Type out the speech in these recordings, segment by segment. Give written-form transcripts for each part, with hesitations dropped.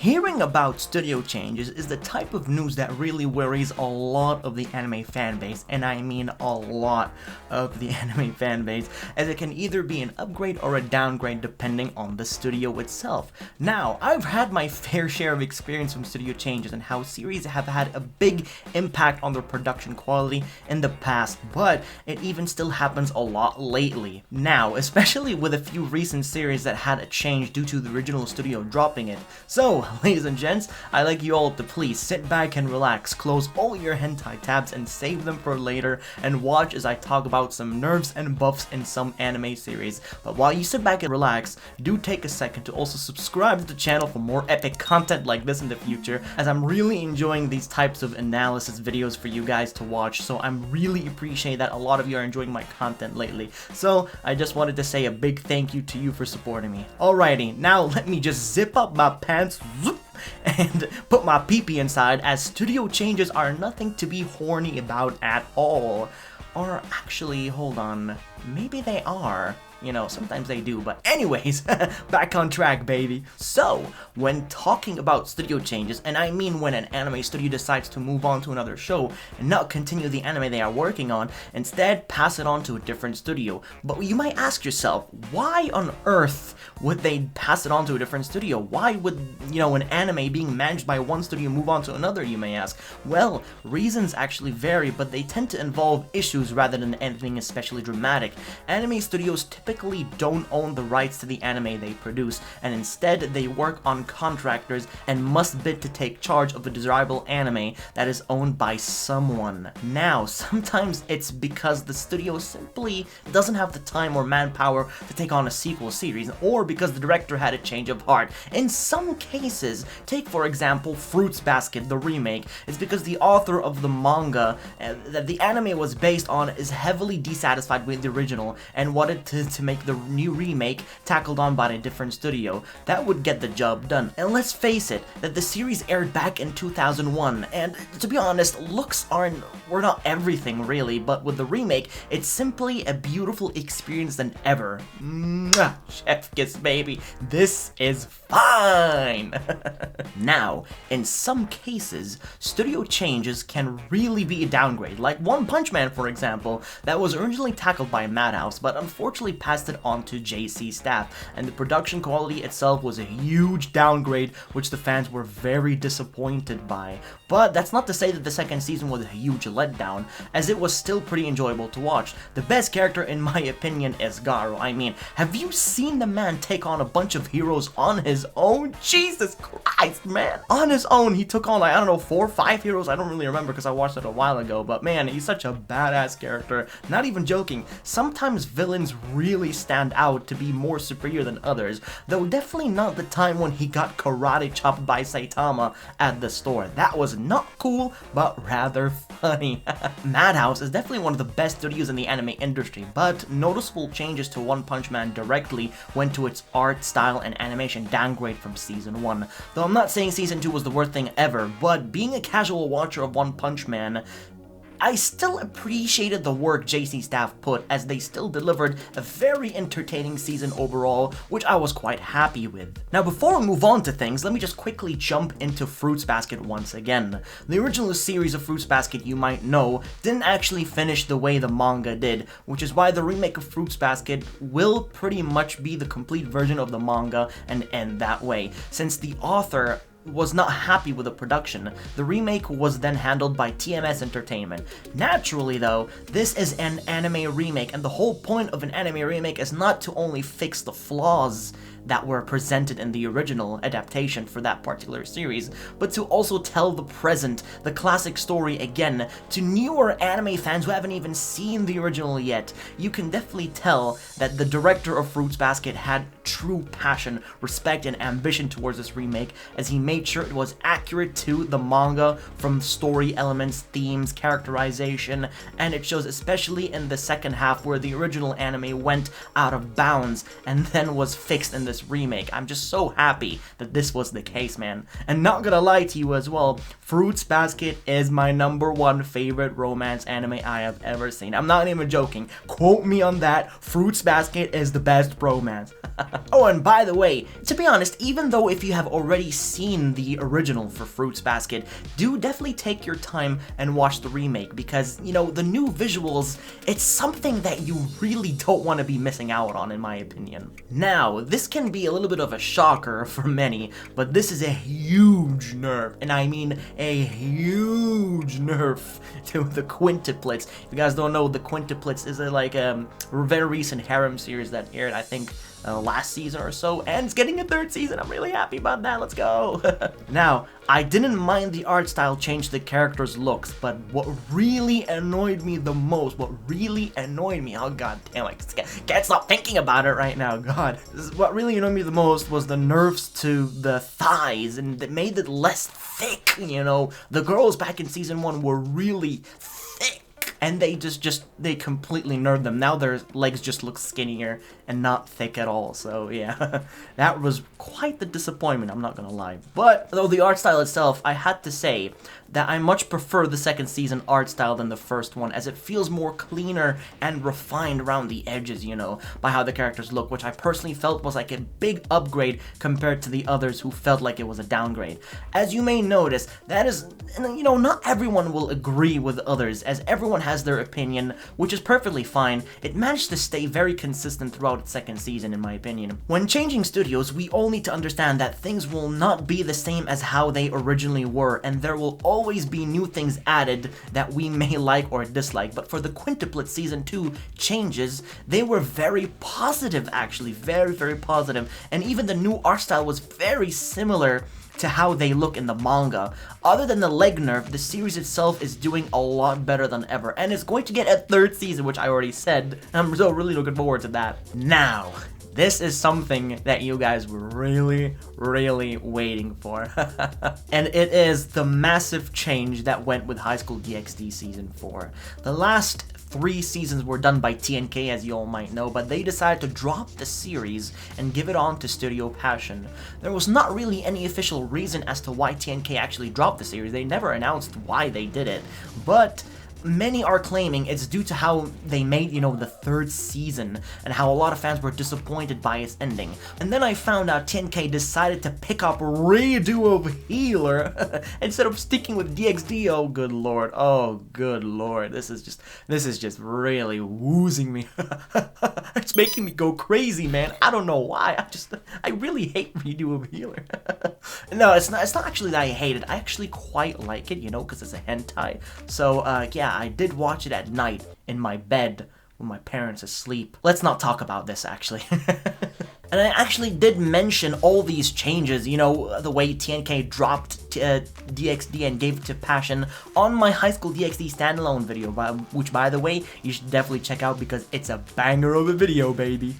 Hearing about studio changes is the type of news that really worries a lot of the anime fanbase, and I mean a lot of the anime fanbase, as it can either be an upgrade or a downgrade depending on the studio itself. Now, I've had my fair share of experience from studio changes and how series have had a big impact on their production quality in the past, but it even still happens a lot lately. Now, especially with a few recent series that had a change due to the original studio dropping it. So, ladies and gents, I'd like you all to please sit back and relax, close all your hentai tabs and save them for later, and watch as I talk about some nerfs and buffs in some anime series. But while you sit back and relax, do take a second to also subscribe to the channel for more epic content like this in the future, as I'm really enjoying these types of analysis videos for you guys to watch, so I'm really appreciate that a lot of you are enjoying my content lately. So, I just wanted to say a big thank you to you for supporting me. Alrighty, now let me just zip up my pants and put my pee-pee inside, as studio changes are nothing to be horny about at all. Or actually, hold on, maybe they are. You know, sometimes they do, but anyways, back on track, baby. So, when talking about studio changes, and I mean when an anime studio decides to move on to another show and not continue the anime they are working on, instead pass it on to a different studio. But you might ask yourself, why on earth would they pass it on to a different studio? Why would, an anime being managed by one studio move on to another, you may ask? Well, reasons actually vary, but they tend to involve issues rather than anything especially dramatic. Anime studios typically don't own the rights to the anime they produce, and instead they work on contractors and must bid to take charge of a desirable anime that is owned by someone. Now, sometimes it's because the studio simply doesn't have the time or manpower to take on a sequel series, or because the director had a change of heart. In some cases, take for example Fruits Basket, the remake, is because the author of the manga that the anime was based on is heavily dissatisfied with the original and wanted to make the new remake tackled on by a different studio. That would get the job done. And let's face it, that the series aired back in 2001, and to be honest, looks were not everything really, but with the remake, it's simply a beautiful experience than ever. Mwah! Chef kiss, baby. This is fine! Now, in some cases, studio changes can really be a downgrade, like One Punch Man for example, that was originally tackled by Madhouse, but unfortunately passed it on to JC staff, and the production quality itself was a huge downgrade, which the fans were very disappointed by. But that's not to say that the second season was a huge letdown, as it was still pretty enjoyable to watch. The best character in my opinion is Garo. I mean, have you seen the man take on a bunch of heroes on his own? Jesus Christ, man! On his own, he took on, like, I don't know, 4 or 5 heroes? I don't really remember because I watched it a while ago, but man, he's such a badass character. Not even joking. Sometimes villains really stand out to be more superior than others, though definitely not the time when he got karate chopped by Saitama at the store. That was not cool, but rather funny. Madhouse is definitely one of the best studios in the anime industry, but noticeable changes to One Punch Man directly went to its art, style, and animation downgrade from Season 1. Though I'm not saying Season 2 was the worst thing ever, but being a casual watcher of One Punch Man, I still appreciated the work JC staff put, as they still delivered a very entertaining season overall, which I was quite happy with. Now, before we move on to things, let me just quickly jump into Fruits Basket once again. The original series of Fruits Basket, you might know, didn't actually finish the way the manga did, which is why the remake of Fruits Basket will pretty much be the complete version of the manga and end that way, since the author was not happy with the production. The remake was then handled by TMS Entertainment. Naturally though, this is an anime remake, and the whole point of an anime remake is not to only fix the flaws that were presented in the original adaptation for that particular series, but to also tell the present, the classic story again, to newer anime fans who haven't even seen the original yet. You can definitely tell that the director of Fruits Basket had true passion, respect, and ambition towards this remake, as he made sure it was accurate to the manga from story elements, themes, characterization, and it shows especially in the second half where the original anime went out of bounds and then was fixed in this remake. I'm just so happy that this was the case, man. And not gonna lie to you as well, Fruits Basket is my #1 favorite romance anime I have ever seen. I'm not even joking. Quote me on that. Fruits Basket is the best romance. Oh, and by the way, to be honest, even though if you have already seen the original for Fruits Basket, do definitely take your time and watch the remake because, you know, the new visuals, it's something that you really don't want to be missing out on, in my opinion. Now, this can be a little bit of a shocker for many, but this is a huge nerf, and I mean a huge nerf to the Quintuplets. If you guys don't know, the Quintuplets is a very recent harem series that aired, I think, last season or so, and it's getting a third season. I'm really happy about that. Let's go. Now, I didn't mind the art style change the characters' looks, but what really annoyed me the most, oh god damn, I can't stop thinking about it right now, god. What really annoyed me the most was the nerfs to the thighs, and it made it less thick, you know. The girls back in season 1 were really thick, and they they completely nerfed them. Now their legs just look skinnier and not thick at all, so yeah. That was quite the disappointment, I'm not gonna lie. But, though the art style itself, I had to say that I much prefer the second season art style than the first one, as it feels more cleaner and refined around the edges, you know, by how the characters look, which I personally felt was like a big upgrade compared to the others who felt like it was a downgrade. As you may notice, that is, you know, not everyone will agree with others, as everyone has their opinion, which is perfectly fine. It managed to stay very consistent throughout its second season, in my opinion. When changing studios, we all need to understand that things will not be the same as how they originally were, and there will always be new things added that we may like or dislike. But for the Quintuplets Season 2 changes, they were very positive, actually, very, very positive, and even the new art style was very similar to how they look in the manga. Other than the leg nerf, the series itself is doing a lot better than ever, and it's going to get a third season, which I already said. I'm so really looking forward to that. Now, this is something that you guys were really, really waiting for. And it is the massive change that went with High School DxD Season 4. The last 3 seasons were done by TNK, as you all might know, but they decided to drop the series and give it on to Studio Passion. There was not really any official reason as to why TNK actually dropped the series. They never announced why they did it, but many are claiming it's due to how they made, you know, the third season, and how a lot of fans were disappointed by its ending. And then I found out TNK decided to pick up redo of Healer instead of sticking with DxD. Oh good lord, this is just really woozing me. It's making me go crazy, man. I don't know why. I really hate redo of Healer. No, it's not actually that I hate it. I actually quite like it, you know, because it's a hentai. So yeah, I did watch it at night in my bed when my parents are asleep. Let's not talk about this, actually. And I actually did mention all these changes, you know, the way TNK dropped DxD and gave it to Passion on my High School DxD standalone video, which, by the way, you should definitely check out because it's a banger of a video, baby.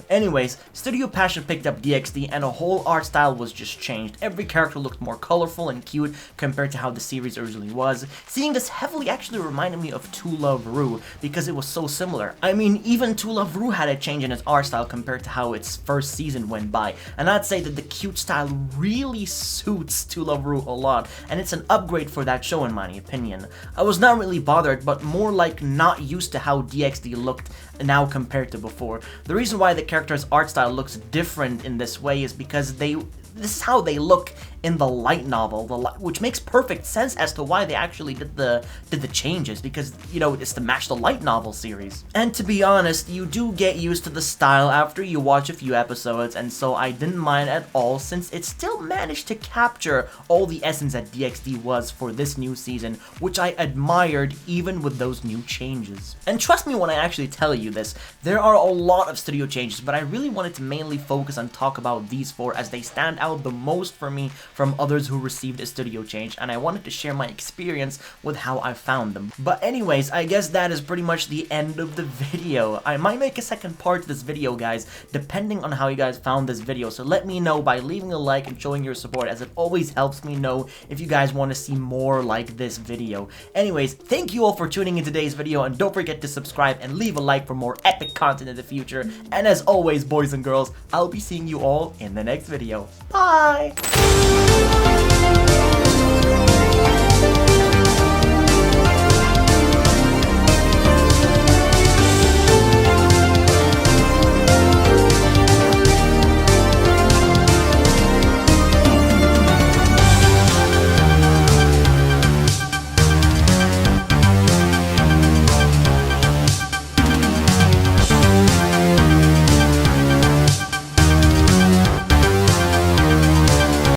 Anyways, Studio Passion picked up DxD and a whole art style was just changed. Every character looked more colorful and cute compared to how the series originally was. Seeing this heavily actually reminded me of To Love Ru because it was so similar. I mean, even To Love Ru had a change in its art style compared to how its first season went by, and I'd say that the cute style really suits To Love Ru a lot, and it's an upgrade for that show in my opinion. I was not really bothered, but more like not used to how DxD looked now compared to before. The reason why the character's art style looks different in this way is because this is how they look in the light novel, which makes perfect sense as to why they actually did the changes, because, you know, it's to match the light novel series. And to be honest, you do get used to the style after you watch a few episodes, and so I didn't mind at all, since it still managed to capture all the essence that DxD was for this new season, which I admired even with those new changes. And trust me when I actually tell you this, there are a lot of studio changes, but I really wanted to mainly focus and talk about these 4 as they stand out the most for me from others who received a studio change, and I wanted to share my experience with how I found them. But anyways, I guess that is pretty much the end of the video. I might make a second part to this video, guys, depending on how you guys found this video, so let me know by leaving a like and showing your support, as it always helps me know if you guys want to see more like this video. Anyways, thank you all for tuning in today's video, and don't forget to subscribe and leave a like for more epic content in the future. And as always, boys and girls, I'll be seeing you all in the next video. Bye!